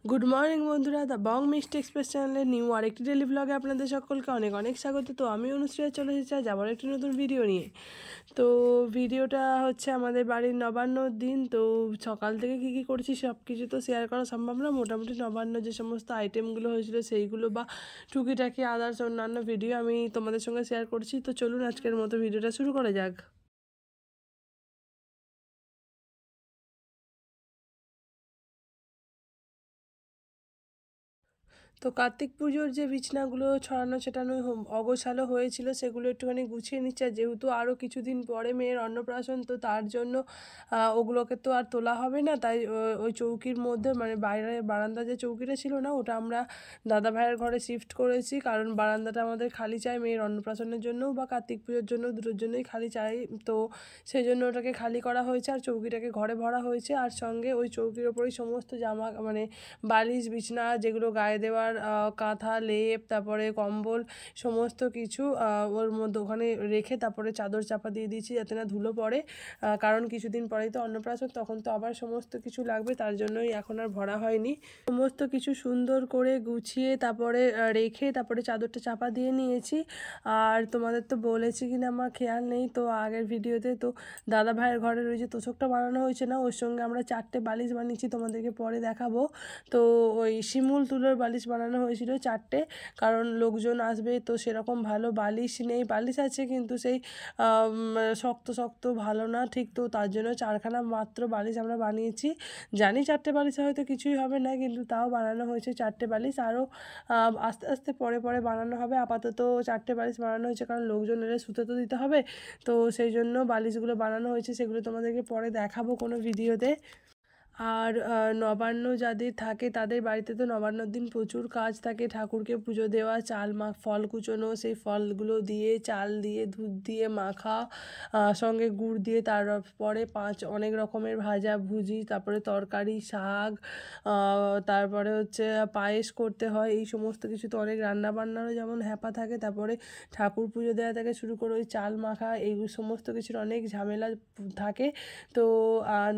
Good morning বন্ধুরা, the Bong মিষ্টি express চ্যানেলের নিউ আরেকটি ডেলি ব্লগে আপনাদের সকলকে অনেক অনেক স্বাগত। তো আমি অনুশ্রী চলে এসেছি আজ আবার একটি নতুন ভিডিও নিয়ে। তো ভিডিওটা হচ্ছে আমাদের বাড়ির নবান্নর দিন। তো সকাল থেকে কী কী করছি সব কিছু তো শেয়ার করা সম্ভব না। মোটামুটি নবান্ন যে সমস্ত আইটেমগুলো হয়েছিল সেইগুলো বা টুকিটাকি আদার্স অন্যান্য ভিডিও আমি তোমাদের সঙ্গে শেয়ার করছি। তো চলুন আজকের মতো ভিডিওটা শুরু করা যাক। তো কার্তিক পুজোর যে বিছনাগুলো ছড়ানো ছেটানো অগোছালো হয়েছিল সেগুলো একটুখানি গুছিয়ে নিচ্ছে। আর যেহেতু আরও কিছুদিন পরে মেয়ের অন্নপ্রাশন, তো তার জন্য ওগুলোকে তো আর তোলা হবে না, তাই ওই চৌকির মধ্যে মানে বাইরে বারান্দা যে চৌকিটা ছিল না ওটা আমরা দাদা ভাইয়ের ঘরে শিফট করেছি, কারণ বারান্দাটা আমাদের খালি চাই মেয়ের অন্নপ্রাশনের জন্যও বা কার্তিক পুজোর জন্য, দুটোর জন্যই খালি চাই। তো সেই জন্য ওটাকে খালি করা হয়েছে আর চৌকিটাকে ঘরে ভরা হয়েছে। আর সঙ্গে ওই চৌকির ওপরেই সমস্ত জামা মানে বালিশ বিছনা যেগুলো গায়ে দেওয়ার কাঁথা লেপ তারপরে কম্বল সমস্ত কিছু ওর মধ্যে ওখানে রেখে তারপরে চাদর চাপা দিয়ে দিয়েছি যাতে না ধুলো পড়ে, কারণ কিছুদিন পরেই তো অন্নপ্রাশন, তখন তো আবার সমস্ত কিছু লাগবে, তার জন্যই এখন আর ভরা হয়নি। সমস্ত কিছু সুন্দর করে গুছিয়ে তারপরে রেখে তারপরে চাদরটা চাপা দিয়ে নিয়েছি। আর তোমাদের তো বলেছি কিনা আমার খেয়াল নেই, তো আগের ভিডিওতে তো দাদা ভাইয়ের ঘরের ওই যে তোষকটা বানানো হয়েছে না, ওর সঙ্গে আমরা 4টে বালিশ বানিয়েছি, তোমাদেরকে পরে দেখাবো। তো ওই শিমুল তুলোর বালিশ বানানো হয়েছিল 4টে, কারণ লোকজন আসবে, তো সেরকম ভালো বালিশ নেই। বালিশ আছে কিন্তু সেই শক্ত শক্ত ভালো না ঠিক, তো তার জন্য 4খানা মাত্র বালিশ আমরা বানিয়েছি। জানি 4টে বালিশে হয়তো কিছুই হবে না, কিন্তু তাও বানানো হয়েছে 4টে বালিশ। আরও আস্তে আস্তে পরে পরে বানানো হবে। আপাতত 4টে বালিশ বানানো হয়েছে, কারণ লোকজন এলে শুতে তো দিতে হবে, তো সেই জন্য বালিশগুলো বানানো হয়েছে। সেগুলো তোমাদেরকে পরে দেখাবো কোনো ভিডিওতে। আর নবান্ন যাদের থাকে তাদের বাড়িতে তো নবান্নর দিন প্রচুর কাজ থাকে, ঠাকুরকে পুজো দেওয়া, চাল ফল কুচোনো, সেই ফলগুলো দিয়ে চাল দিয়ে দুধ দিয়ে মাখা, সঙ্গে গুড় দিয়ে, তারপরে অনেক রকমের ভাজা ভুজি, তারপরে তরকারি শাক, তারপরে হচ্ছে পায়েস করতে হয়। এই সমস্ত কিছু তো অনেক রান্নাবান্নারও যেমন হ্যাপা থাকে, তারপরে ঠাকুর পুজো দেওয়া থেকে শুরু করে ওই চাল মাখা এই সমস্ত কিছুর অনেক ঝামেলা থাকে। তো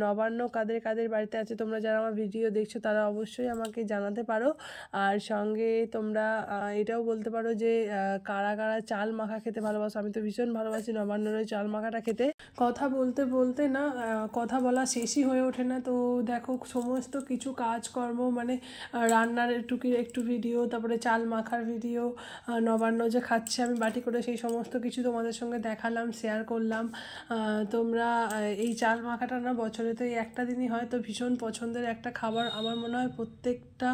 নবান্ন কাদের কাদের বাড়িতে আছে তোমরা যারা আমার ভিডিও দেখছো তারা অবশ্যই আমাকে জানাতে পারো। আর সঙ্গে তোমরা এটাও বলতে পারো যে কারা কারা চাল মাখা খেতে ভালোবাসো। আমি তো ভীষণ ভালোবাসি নবান্নর ওই চাল মাখাটা খেতে। কথা বলতে বলতে না কথা বলা শেষই হয়ে ওঠে না। তো দেখো সমস্ত কিছু কাজকর্ম মানে রান্নার একটু ভিডিও, তারপরে চাল মাখার ভিডিও, নবান্ন যে খাচ্ছে আমি বাটি করে সেই সমস্ত কিছু তোমাদের সঙ্গে দেখালাম, শেয়ার করলাম। তোমরা এই চাল মাখাটা না বছরে তো এই একটা দিনই হয়, তো ভীষণ পছন্দের একটা খাবার। আমার মনে হয় প্রত্যেকটা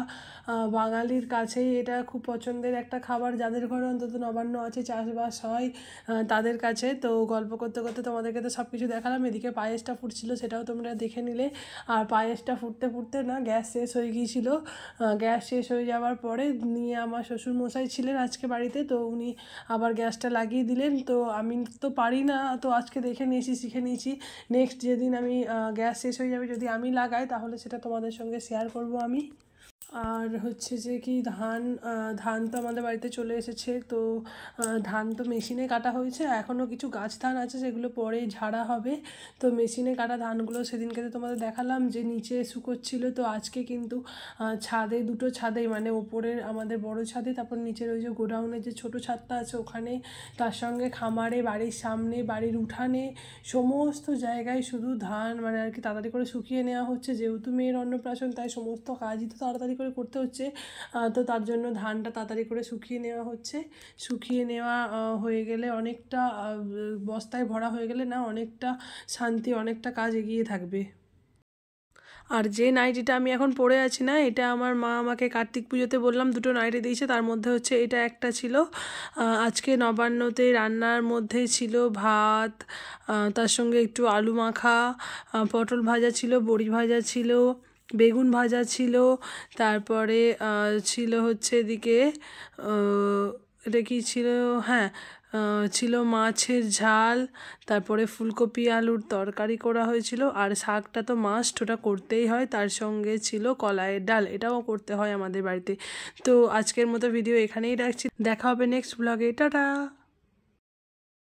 বাঙালির কাছেই এটা খুব পছন্দের একটা খাবার, যাদের ঘরে অন্তত নবান্ন আছে, চাষবাস হয় তাদের কাছে। তো গল্প করতে করতে তোমাদেরকে তো সব কিছু দেখালাম। এদিকে পায়েসটা ফুটছিল, সেটাও তোমরা দেখে নিলে। আর পায়েসটা ফুটতে ফুটতে না গ্যাস শেষ হয়ে গিয়েছিল। গ্যাস শেষ হয়ে যাওয়ার পরে নিয়ে আমার শ্বশুরমশাই ছিলেন আজকে বাড়িতে, তো উনি আবার গ্যাসটা লাগিয়ে দিলেন। তো আমি তো পারি না, তো আজকে দেখে নিয়েছি, শিখে নিয়েছি। নেক্সট যেদিন আমি গ্যাস শেষ হয়ে যাবে যদি আমি লাগাই, তাহলে সেটা তোমাদের সঙ্গে শেয়ার করব আমি। আর হচ্ছে যে কি ধান তো আমাদের বাড়িতে চলে এসেছে। তো ধান তো মেশিনে কাটা হয়েছে, এখনও কিছু গাছ ধান আছে সেগুলো পরে ঝাড়া হবে। তো মেশিনে কাটা ধানগুলো সেদিনকে তো তোমাদের দেখালাম যে নিচে শুকোচ্ছিল। তো আজকে কিন্তু ছাদে, দুটো ছাদেই মানে ওপরের আমাদের বড় ছাদে, তারপর নিচের ওই যে গোডাউনের যে ছোটো ছাদটা আছে ওখানে, তার সঙ্গে খামারে, বাড়ির সামনে, বাড়ির উঠানে, সমস্ত জায়গায় শুধু ধান মানে আর কি তাড়াতাড়ি করে শুকিয়ে নেওয়া হচ্ছে। যেহেতু মেয়ের অন্নপ্রাশন তাই সমস্ত কাজই তো তাড়াতাড়ি করে করতে হচ্ছে। তো তার জন্য ধানটা তাড়াতাড়ি করে শুকিয়ে নেওয়া হচ্ছে। শুকিয়ে নেওয়া হয়ে গেলে অনেকটা বস্তায় ভরা হয়ে গেলে না অনেকটা শান্তি, অনেকটা কাজ এগিয়ে থাকবে। আর যে নাইটিটা আমি এখন পরে আছি না, এটা আমার মা আমাকে কার্তিক পুজোতে বললাম দুটো নাইটি দিয়েছে, তার মধ্যে হচ্ছে এটা একটা ছিল। আজকে নবান্নতে রান্নার মধ্যে ছিল ভাত, তার সঙ্গে একটু আলু মাখা, পটল ভাজা ছিল, বড়ি ভাজা ছিল, বেগুন ভাজা ছিল, তারপরে ছিল হচ্ছে এদিকে এটা কি ছিল, হ্যাঁ ছিল মাছের ঝাল, তারপরে ফুলকপি আলুর তরকারি করা হয়েছিল। আর শাকটা তো মাস্ট, ওটা করতেই হয়। তার সঙ্গে ছিল কলাইয়ের ডাল, এটাও করতে হয় আমাদের বাড়িতে। তো আজকের মতো ভিডিও এখানেই রাখছি, দেখা হবে নেক্সট ব্লগে, টাটা।